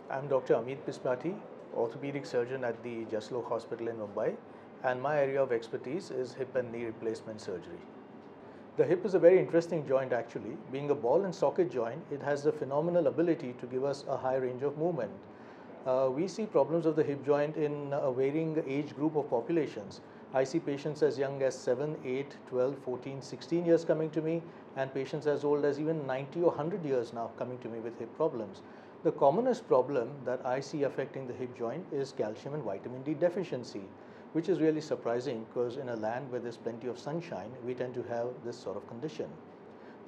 I'm Dr. Ameet Pispati, orthopedic surgeon at the Jaslok hospital in Mumbai, and my area of expertise is hip and knee replacement surgery. The hip is a very interesting joint actually. Being a ball and socket joint, it has the phenomenal ability to give us a high range of movement. We see problems of the hip joint in a varying age group of populations. I see patients as young as 7, 8, 12, 14, 16 years coming to me, and patients as old as even 90 or 100 years now coming to me with hip problems. The commonest problem that I see affecting the hip joint is calcium and vitamin D deficiency, which is really surprising because in a land where there's plenty of sunshine, we tend to have this sort of condition.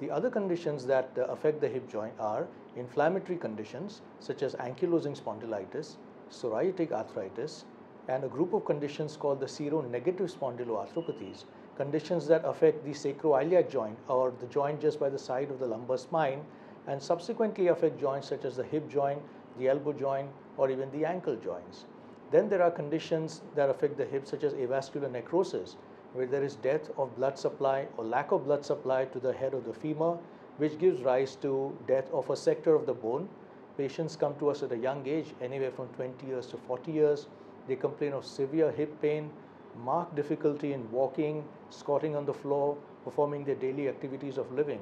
The other conditions that affect the hip joint are inflammatory conditions such as ankylosing spondylitis, psoriatic arthritis, and a group of conditions called the seronegative spondyloarthropathies, conditions that affect the sacroiliac joint or the joint just by the side of the lumbar spine and subsequently affect joints such as the hip joint, the elbow joint, or even the ankle joints. Then there are conditions that affect the hip such as avascular necrosis, where there is death of blood supply or lack of blood supply to the head of the femur, which gives rise to death of a sector of the bone. Patients come to us at a young age, anywhere from 20 years to 40 years. They complain of severe hip pain, marked difficulty in walking, squatting on the floor, performing their daily activities of living.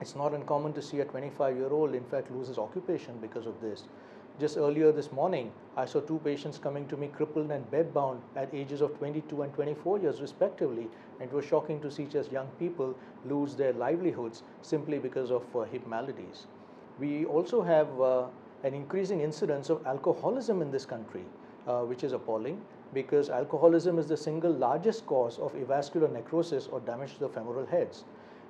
It's not uncommon to see a 25-year-old in fact lose his occupation because of this. Just earlier this morning, I saw two patients coming to me crippled and bedbound at ages of 22 and 24 years respectively, and it was shocking to see just young people lose their livelihoods simply because of hip maladies. We also have an increasing incidence of alcoholism in this country, which is appalling because alcoholism is the single largest cause of avascular necrosis or damage to the femoral heads.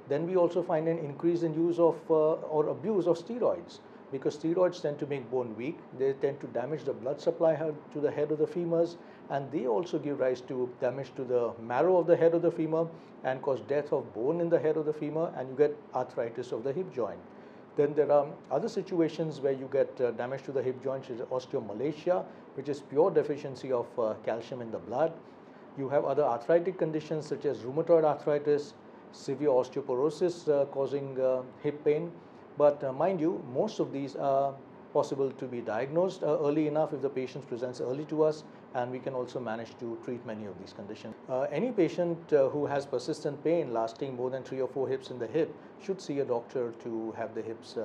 Then we also find an increase in use of or abuse of steroids, because steroids tend to make bone weak. They tend to damage the blood supply to the head of the femurs, and they also give rise to damage to the marrow of the head of the femur and cause death of bone in the head of the femur, and you get arthritis of the hip joint. Then there are other situations where you get damage to the hip joint, such as osteomalacia, which is pure deficiency of calcium in the blood. You have other arthritic conditions such as rheumatoid arthritis, severe osteoporosis causing hip pain. But mind you, most of these are possible to be diagnosed early enough if the patient presents early to us, and we can also manage to treat many of these conditions. Any patient who has persistent pain lasting more than 3 or 4 hips in the hip should see a doctor to have the hips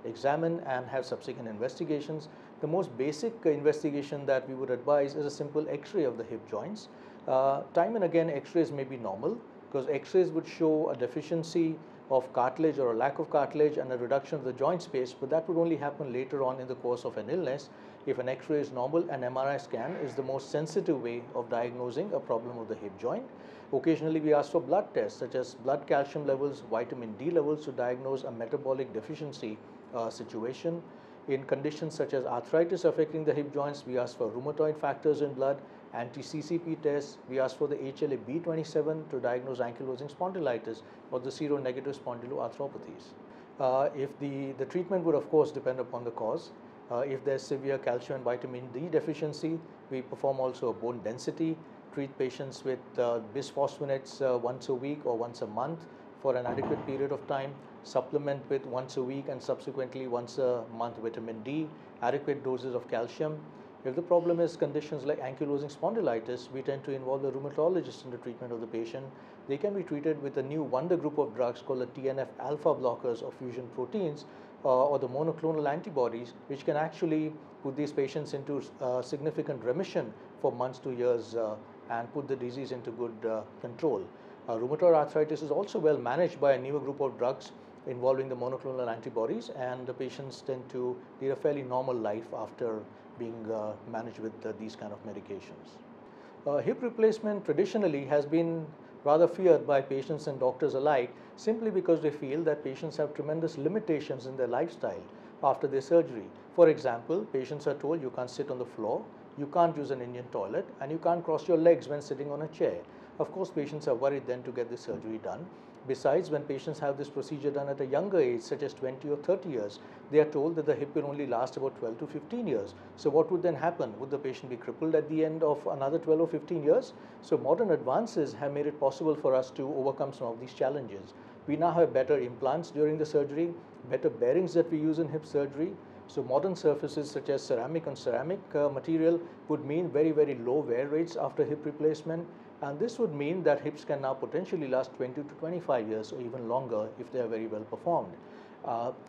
examined and have subsequent investigations. The most basic investigation that we would advise is a simple x-ray of the hip joints. Time and again, x-rays may be normal because x-rays would show a deficiency of cartilage or a lack of cartilage and a reduction of the joint space, but that would only happen later on in the course of an illness. If an x-ray is normal, an MRI scan is the most sensitive way of diagnosing a problem of the hip joint. Occasionally we ask for blood tests such as blood calcium levels, vitamin D levels to diagnose a metabolic deficiency situation. In conditions such as arthritis affecting the hip joints, we ask for rheumatoid factors in blood, anti-CCP tests. We ask for the HLA-B27 to diagnose ankylosing spondylitis or the seronegative spondyloarthropathies. If the treatment would of course depend upon the cause. If there's severe calcium and vitamin D deficiency, we perform also a bone density, treat patients with bisphosphonates once a week or once a month for an adequate period of time, supplement with once a week and subsequently once a month vitamin D, adequate doses of calcium. If the problem is conditions like ankylosing spondylitis, we tend to involve the rheumatologist in the treatment of the patient. They can be treated with a new wonder group of drugs called the TNF-alpha blockers or fusion proteins or the monoclonal antibodies, which can actually put these patients into significant remission for months to years and put the disease into good control. Rheumatoid arthritis is also well managed by a newer group of drugs involving the monoclonal antibodies, and the patients tend to lead a fairly normal life after being managed with these kind of medications. Hip replacement traditionally has been rather feared by patients and doctors alike, simply because they feel that patients have tremendous limitations in their lifestyle after their surgery. For example, patients are told you can't sit on the floor, you can't use an Indian toilet, and you can't cross your legs when sitting on a chair. Of course, patients are worried then to get this surgery done. Besides, when patients have this procedure done at a younger age, such as 20 or 30 years, they are told that the hip will only last about 12 to 15 years. So what would then happen? Would the patient be crippled at the end of another 12 or 15 years? So modern advances have made it possible for us to overcome some of these challenges. We now have better implants during the surgery, better bearings that we use in hip surgery, So modern surfaces such as ceramic on ceramic material would mean very, very low wear rates after hip replacement, and this would mean that hips can now potentially last 20 to 25 years or even longer if they are very well performed.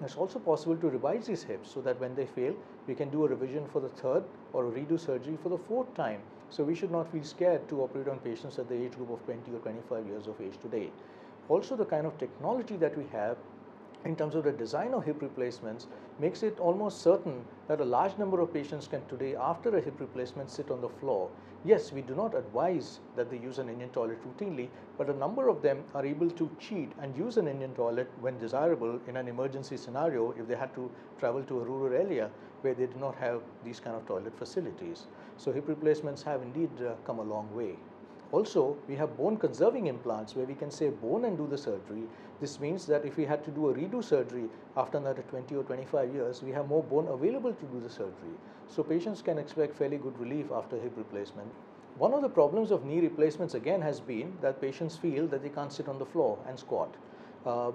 It's also possible to revise these hips so that when they fail, we can do a revision for the third or a redo surgery for the fourth time. So we should not feel scared to operate on patients at the age group of 20 or 25 years of age today. Also, the kind of technology that we have in terms of the design of hip replacements makes it almost certain that a large number of patients can today, after a hip replacement, sit on the floor. Yes, we do not advise that they use an Indian toilet routinely, but a number of them are able to cheat and use an Indian toilet when desirable in an emergency scenario if they had to travel to a rural area where they do not have these kind of toilet facilities. So hip replacements have indeed come a long way. Also, we have bone conserving implants where we can save bone and do the surgery. This means that if we had to do a redo surgery after another 20 or 25 years, we have more bone available to do the surgery. So patients can expect fairly good relief after hip replacement. One of the problems of knee replacements again has been that patients feel that they can't sit on the floor and squat.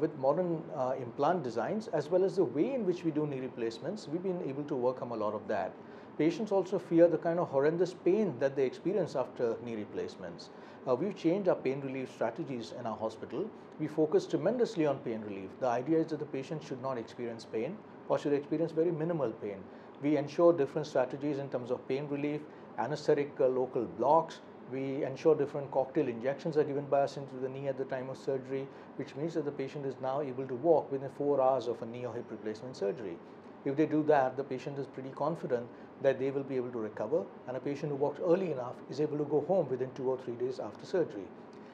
With modern implant designs as well as the way in which we do knee replacements, we've been able to overcome a lot of that. Patients also fear the kind of horrendous pain that they experience after knee replacements. We've changed our pain relief strategies in our hospital. We focus tremendously on pain relief. The idea is that the patient should not experience pain or should experience very minimal pain. We ensure different strategies in terms of pain relief, anesthetic local blocks. We ensure different cocktail injections are given by us into the knee at the time of surgery, which means that the patient is now able to walk within 4 hours of a knee or hip replacement surgery. If they do that, the patient is pretty confident that they will be able to recover, and a patient who walks early enough is able to go home within 2 or 3 days after surgery.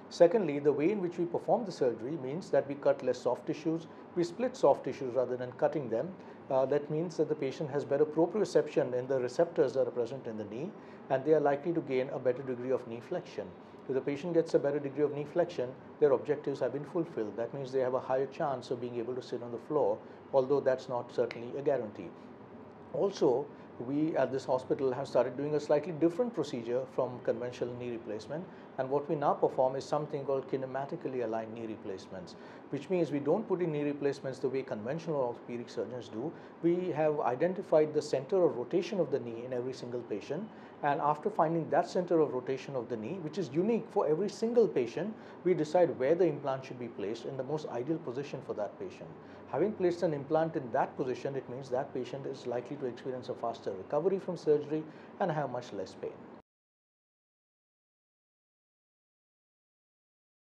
Secondly, the way in which we perform the surgery means that we cut less soft tissues, we split soft tissues rather than cutting them. That means that the patient has better proprioception in the receptors that are present in the knee, and they are likely to gain a better degree of knee flexion. If the patient gets a better degree of knee flexion, their objectives have been fulfilled. That means they have a higher chance of being able to sit on the floor, although that's not certainly a guarantee. Also, we at this hospital have started doing a slightly different procedure from conventional knee replacement, and what we now perform is something called kinematically aligned knee replacements, which means we don't put in knee replacements the way conventional orthopedic surgeons do. We have identified the center of rotation of the knee in every single patient, and after finding that center of rotation of the knee, which is unique for every single patient, we decide where the implant should be placed in the most ideal position for that patient. Having placed an implant in that position, it means that patient is likely to experience a faster recovery from surgery and have much less pain.